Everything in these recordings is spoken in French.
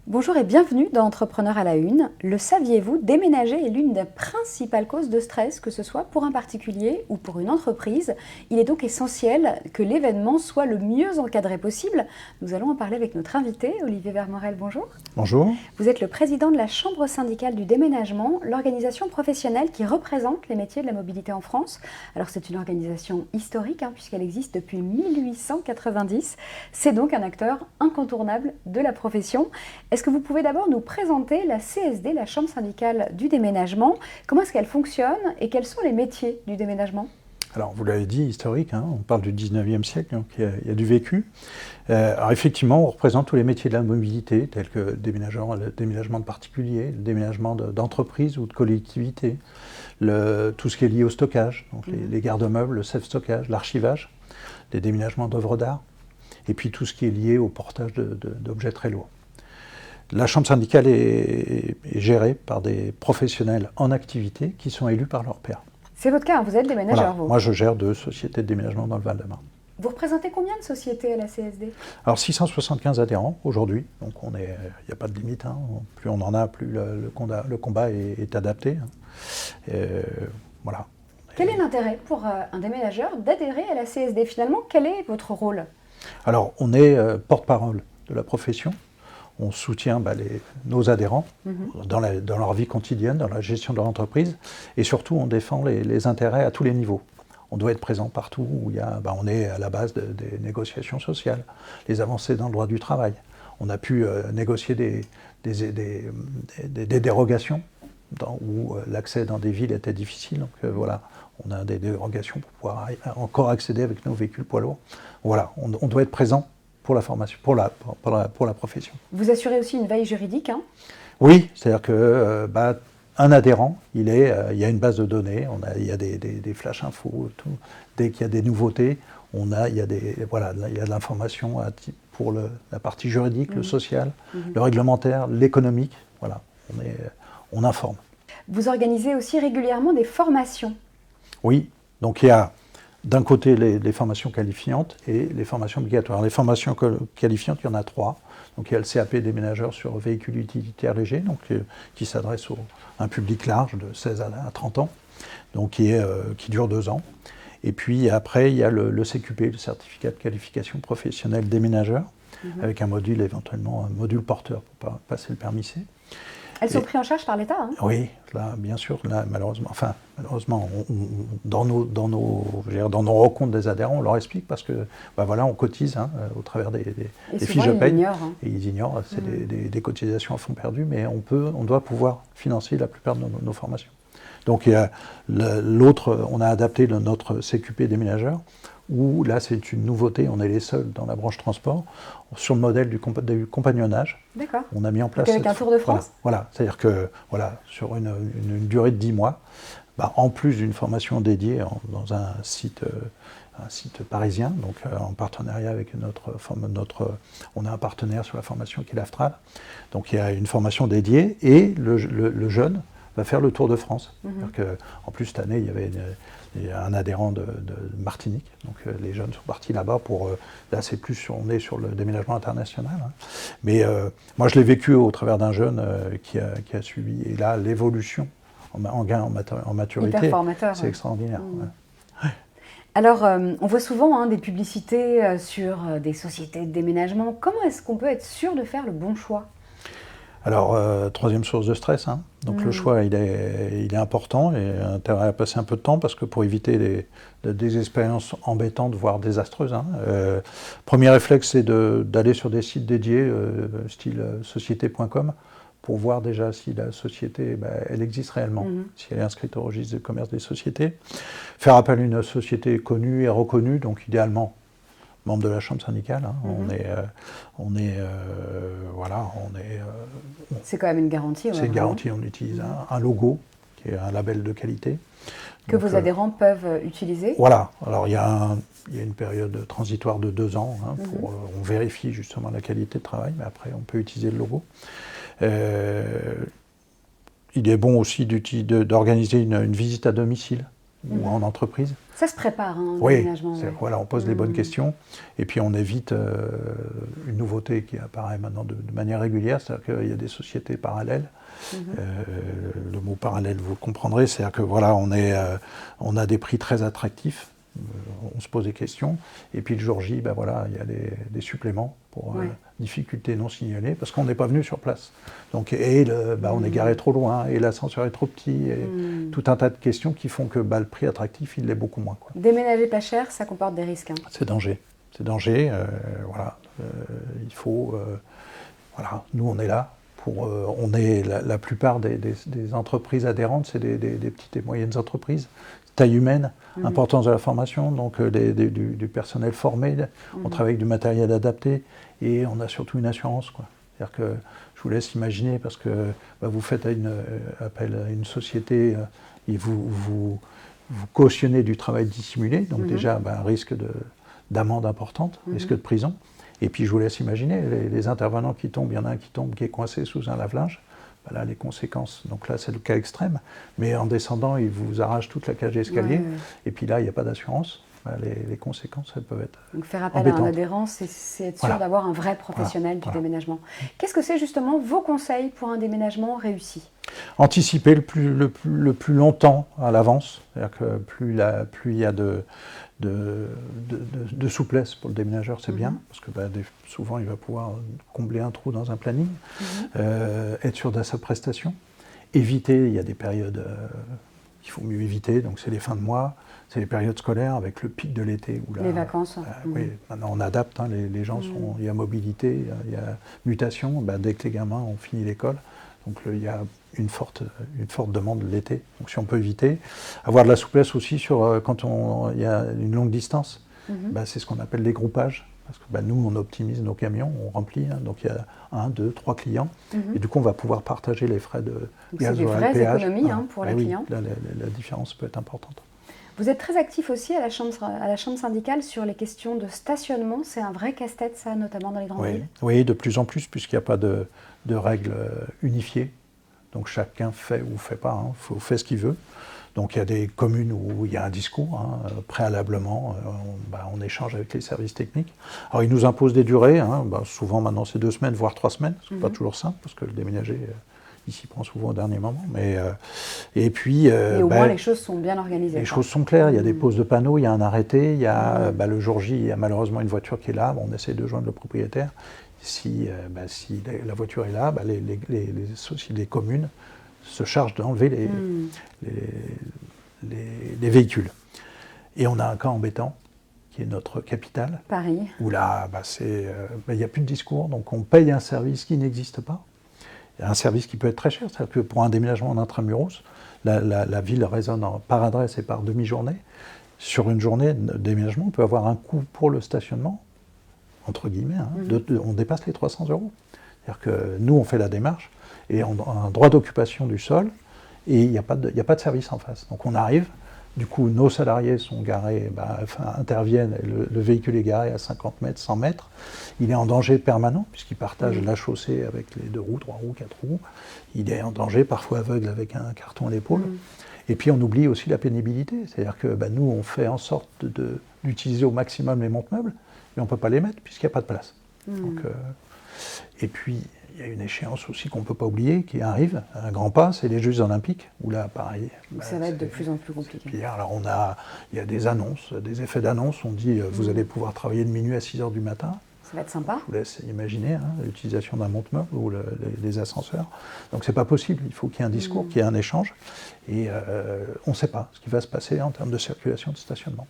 Bonjour et bienvenue dans Entrepreneur à la Une. Le saviez-vous, déménager est l'une des principales causes de stress, que ce soit pour un particulier ou pour une entreprise. Il est donc essentiel que l'événement soit le mieux encadré possible. Nous allons en parler avec notre invité, Olivier Vermorel. Bonjour. Bonjour. Vous êtes le président de la Chambre syndicale du déménagement, l'organisation professionnelle qui représente les métiers de la mobilité en France. Alors c'est une organisation historique puisqu'elle existe depuis 1890. C'est donc un acteur incontournable de la profession. Est-ce que vous pouvez d'abord nous présenter la CSD, la Chambre syndicale du déménagement? Comment est-ce qu'elle fonctionne et quels sont les métiers du déménagement? Alors, vous l'avez dit, historique, on parle du 19e siècle, donc il y a du vécu. Alors effectivement, on représente tous les métiers de la mobilité, tels que le déménagement de particuliers, le déménagement d'entreprises ou de collectivités, tout ce qui est lié au stockage, donc les garde-meubles, le self-stockage, l'archivage, les déménagements d'œuvres d'art, et puis tout ce qui est lié au portage d'objets très lourds. La Chambre syndicale est gérée par des professionnels en activité qui sont élus par leurs pairs. C'est votre cas, vous êtes déménageur, Voilà. vous. Moi, je gère 2 sociétés de déménagement dans le Val-de-Marne. Vous représentez combien de sociétés à la CSD? Alors 675 adhérents aujourd'hui, donc il n'y a pas de limite. Plus on en a, plus le combat est adapté. Voilà. Quel est l'intérêt pour un déménageur d'adhérer à la CSD? Finalement, quel est votre rôle? Alors, on est porte-parole de la profession. On soutient nos adhérents dans leur vie quotidienne, dans la gestion de leur entreprise, et surtout on défend les intérêts à tous les niveaux. On doit être présent partout où on est à la base des négociations sociales, les avancées dans le droit du travail. On a pu négocier des dérogations où l'accès dans des villes était difficile. Donc voilà, on a des dérogations pour pouvoir encore accéder avec nos véhicules poids lourds. Voilà, on doit être présent pour la formation, pour la profession. Vous assurez aussi une veille juridique, Oui, c'est-à-dire que un adhérent, il y a une base de données, il y a des flash infos, tout. Dès qu'il y a des nouveautés, il y a de l'information pour la partie juridique, le social, le réglementaire, l'économique. Voilà, on informe. Vous organisez aussi régulièrement des formations. Oui, donc il y a d'un côté les formations qualifiantes et les formations obligatoires. Les formations qualifiantes, il y en a 3. Donc il y a le CAP déménageur sur véhicules utilitaires légers, donc, qui s'adresse à un public large de 16 à 30 ans, donc qui dure 2 ans. Et puis après, il y a le CQP, le certificat de qualification professionnelle déménageur, avec un module, éventuellement un module porteur pour passer le permis C. Elles sont prises en charge par l'État, Oui, là, bien sûr, là, malheureusement, dans nos rencontres des adhérents, on leur explique parce que, on cotise au travers des fiches de paye. Et ils ignorent, c'est des cotisations à fonds perdus, mais on doit pouvoir financer la plupart de nos formations. Donc, il y a on a adapté notre CQP déménageur, où là, c'est une nouveauté, on est les seuls dans la branche transport, sur le modèle du compagnonnage. D'accord. On a mis en place... Donc avec un Tour de France. Voilà. C'est-à-dire que sur une durée de 10 mois, en plus d'une formation dédiée dans un site parisien, donc en partenariat avec on a un partenaire sur la formation qui est l'Aftral, donc il y a une formation dédiée, et le jeune va faire le Tour de France. En plus, cette année, il y a un adhérent de Martinique, donc les jeunes sont partis là-bas là on est sur le déménagement international. Mais moi je l'ai vécu au travers d'un jeune qui a suivi, et là l'évolution en gain en maturité, c'est extraordinaire. Ouais. Alors, on voit souvent des publicités sur des sociétés de déménagement. Comment est-ce qu'on peut être sûr de faire le bon choix? Alors, troisième source de stress. Donc le choix, il est important, et intérêt à passer un peu de temps, parce que pour éviter des expériences embêtantes, voire désastreuses. Premier réflexe, c'est d'aller sur des sites dédiés, style société.com, pour voir déjà si la société, elle existe réellement, si elle est inscrite au registre de commerce des sociétés. Faire appel à une société connue et reconnue, donc idéalement membre de la Chambre syndicale. C'est quand même une garantie. C'est une garantie, on utilise un logo, qui est un label de qualité. Que vos adhérents peuvent utiliser. Voilà, alors il y a une période transitoire de 2 ans, on vérifie justement la qualité de travail, mais après on peut utiliser le logo. Il est bon aussi d'organiser une visite à domicile ou en entreprise. Ça se prépare, un Oui, déménagement. Oui. Voilà, on pose les bonnes questions et puis on évite une nouveauté qui apparaît maintenant de manière régulière, c'est-à-dire qu'il y a des sociétés parallèles. Le mot parallèle, vous le comprendrez, c'est-à-dire que voilà, on a des prix très attractifs, on se pose des questions, et puis le jour J, ben voilà, il y a des suppléments pour difficultés non signalées, parce qu'on n'est pas venu sur place. Donc, on est garé trop loin, et l'ascenseur est trop petit, et tout un tas de questions qui font que le prix attractif, il l'est beaucoup moins, quoi. Déménager pas cher, ça comporte des risques. C'est danger. C'est danger, voilà. Il faut... voilà, nous on est là. On est la plupart des entreprises adhérentes, c'est des petites et moyennes entreprises, taille humaine, importance de la formation, donc du personnel formé, on travaille avec du matériel adapté et on a surtout une assurance, quoi. C'est-à-dire que je vous laisse imaginer, parce que vous faites appel à une société et vous cautionnez du travail dissimulé, donc déjà un risque d'amende importante, risque de prison. Et puis je vous laisse imaginer, les intervenants qui tombent, il y en a un qui tombe, qui est coincé sous un lave-linge, là les conséquences, donc là c'est le cas extrême, mais en descendant il vous arrache toute la cage d'escalier, et puis là il n'y a pas d'assurance, les conséquences elles peuvent être donc faire appel embêtantes. à un adhérent, c'est être sûr d'avoir un vrai professionnel du déménagement. Qu'est-ce que c'est justement vos conseils pour un déménagement réussi? Anticiper le plus longtemps à l'avance, c'est-à-dire que plus il y a de souplesse pour le déménageur, c'est bien, parce que souvent il va pouvoir combler un trou dans un planning, être sûr de sa prestation, éviter, il y a des périodes qu'il faut mieux éviter, donc c'est les fins de mois, c'est les périodes scolaires avec le pic de l'été. Les vacances. Oui, maintenant on adapte, les gens il y a mobilité, il y a mutation, dès que les gamins ont fini l'école, donc il y a une forte demande l'été. Donc si on peut éviter, avoir de la souplesse aussi sur quand il y a une longue distance, c'est ce qu'on appelle les groupages. Parce que nous, on optimise nos camions, on remplit, donc il y a 1, 2, 3 clients, et du coup on va pouvoir partager les frais de gaz, péage. C'est des vraies économies pour les clients. La différence peut être importante. Vous êtes très actif aussi à la chambre syndicale sur les questions de stationnement. C'est un vrai casse-tête, ça, notamment dans les grandes villes. Oui, de plus en plus, puisqu'il n'y a pas de règles unifiées. Donc chacun fait ou ne fait pas, fait ce qu'il veut. Donc il y a des communes où il y a un discours, préalablement, on échange avec les services techniques. Alors ils nous imposent des durées, souvent maintenant c'est 2 semaines, voire 3 semaines, c'est pas toujours simple, parce que le déménager ici prend souvent au dernier moment. Et puis... au moins les choses sont bien organisées. Les choses sont claires, il y a des poses de panneaux, il y a un arrêté, il y a le jour J, il y a malheureusement une voiture qui est là, on essaie de joindre le propriétaire. Si la voiture est là, les communes se chargent d'enlever les véhicules. Et on a un cas embêtant, qui est notre capitale. Paris. Où là, il n'y a plus de discours, donc on paye un service qui n'existe pas. Un service qui peut être très cher, c'est-à-dire que pour un déménagement en intramuros, la ville résonne par adresse et par demi-journée. Sur une journée de déménagement, on peut avoir un coût pour le stationnement, entre guillemets, on dépasse les 300 €. C'est-à-dire que nous, on fait la démarche, et on a un droit d'occupation du sol, et il n'y a pas de service en face. Donc on arrive, du coup, nos salariés sont garés, interviennent, et le véhicule est garé à 50 mètres, 100 mètres. Il est en danger permanent, puisqu'il partage la chaussée avec les 2 roues, 3 roues, 4 roues. Il est en danger, parfois aveugle avec un carton à l'épaule. Et puis on oublie aussi la pénibilité. C'est-à-dire que nous, on fait en sorte d'utiliser au maximum les monte-meubles, mais on ne peut pas les mettre, puisqu'il n'y a pas de place. Donc, et puis, il y a une échéance aussi qu'on ne peut pas oublier, qui arrive, un grand pas, c'est les Jeux Olympiques, où là, pareil... ça va être de plus en plus compliqué. Pire. Alors il y a des annonces, des effets d'annonce, on dit vous allez pouvoir travailler de minuit à 6 h du matin. Ça va être sympa. Je vous laisse imaginer l'utilisation d'un monte-meuble ou les ascenseurs. Donc c'est pas possible, il faut qu'il y ait un discours, qu'il y ait un échange, et on ne sait pas ce qui va se passer en termes de circulation, de stationnement.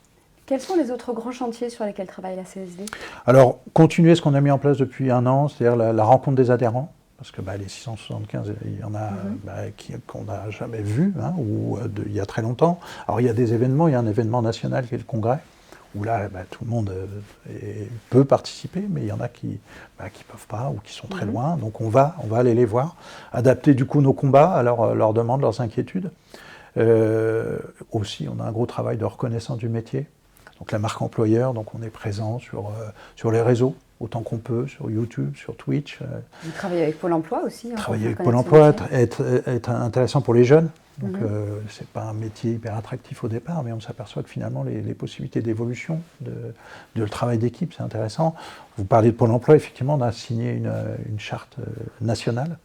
Quels sont les autres grands chantiers sur lesquels travaille la CSD? Alors, continuer ce qu'on a mis en place depuis 1 an, c'est-à-dire la rencontre des adhérents, parce que les 675, il y en a qu'on n'a jamais vu, ou il y a très longtemps. Alors, il y a des événements, il y a un événement national qui est le congrès, où là, tout le monde peut participer, mais il y en a qui peuvent pas, ou qui sont très loin, donc on va aller les voir, adapter du coup nos combats à leurs demandes, leurs inquiétudes. Aussi, on a un gros travail de reconnaissance du métier. Donc la marque employeur, donc on est présent sur les réseaux, autant qu'on peut, sur YouTube, sur Twitch. Vous travaillez avec Pôle emploi aussi. Travailler avec Pôle emploi, être intéressant pour les jeunes. Donc c'est pas un métier hyper attractif au départ, mais on s'aperçoit que finalement les possibilités d'évolution, de le travail d'équipe, c'est intéressant. Vous parlez de Pôle emploi, effectivement, on a signé une charte nationale.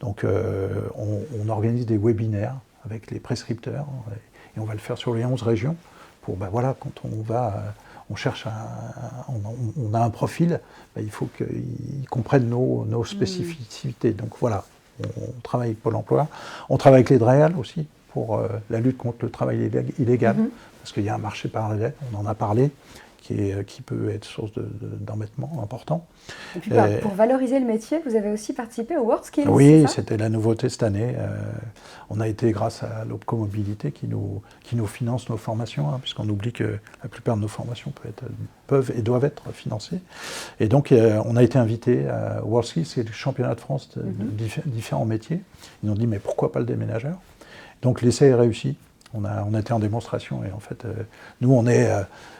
Donc on organise des webinaires avec les prescripteurs, et on va le faire sur les 11 régions, pour, voilà, quand on cherche on a un profil, il faut qu'ils comprennent nos spécificités. Donc voilà, on travaille avec Pôle emploi. On travaille avec les DREAL aussi pour la lutte contre le travail illégal, parce qu'il y a un marché parallèle, on en a parlé, qui peut être source d'embêtement important. Et puis pour valoriser le métier, vous avez aussi participé au WorldSkills. Oui, c'était la nouveauté cette année. On a été grâce à l'Opco Mobilité qui nous finance nos formations, puisqu'on oublie que la plupart de nos formations peuvent et doivent être financées. Et donc on a été invité à WorldSkills, c'est le championnat de France de différents métiers. Ils nous ont dit mais pourquoi pas le déménageur? Donc l'essai est réussi. On a été en démonstration et en fait, nous on est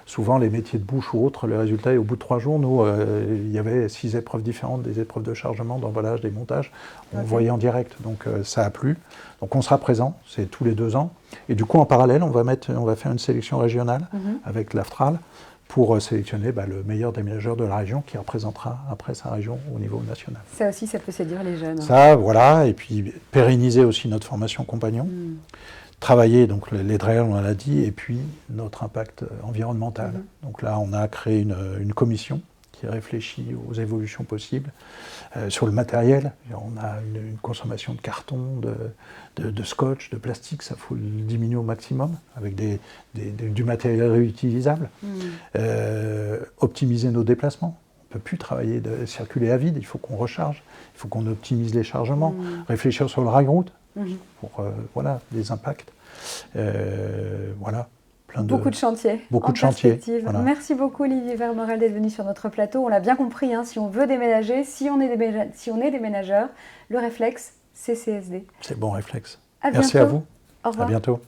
souvent les métiers de bouche ou autres, le résultat est au bout de 3 jours, nous il y avait 6 épreuves différentes, des épreuves de chargement, d'emballage, des montages, on voyait en direct, donc ça a plu. Donc on sera présent, c'est tous les 2 ans, et du coup en parallèle on va faire une sélection régionale avec l'AFTRAL pour sélectionner le meilleur déménageur de la région qui représentera après sa région au niveau national. Ça aussi, ça peut séduire les jeunes. Ça, voilà, et puis pérenniser aussi notre formation compagnon. Travailler, donc les DREAL, on l'a dit, et puis notre impact environnemental. Donc là, on a créé une commission qui réfléchit aux évolutions possibles sur le matériel. On a une consommation de carton, de scotch, de plastique, ça faut le diminuer au maximum, avec du matériel réutilisable. Optimiser nos déplacements. On ne peut plus circuler à vide, il faut qu'on recharge, il faut qu'on optimise les chargements, réfléchir sur le rail-route. Pour des impacts. Voilà, beaucoup de chantiers. Beaucoup de chantiers. Voilà. Merci beaucoup Olivier Vermorel d'être venu sur notre plateau. On l'a bien compris, si on veut déménager, si on est déménageur, le réflexe, c'est CSD. C'est le bon réflexe. Merci à vous. Au revoir. À bientôt.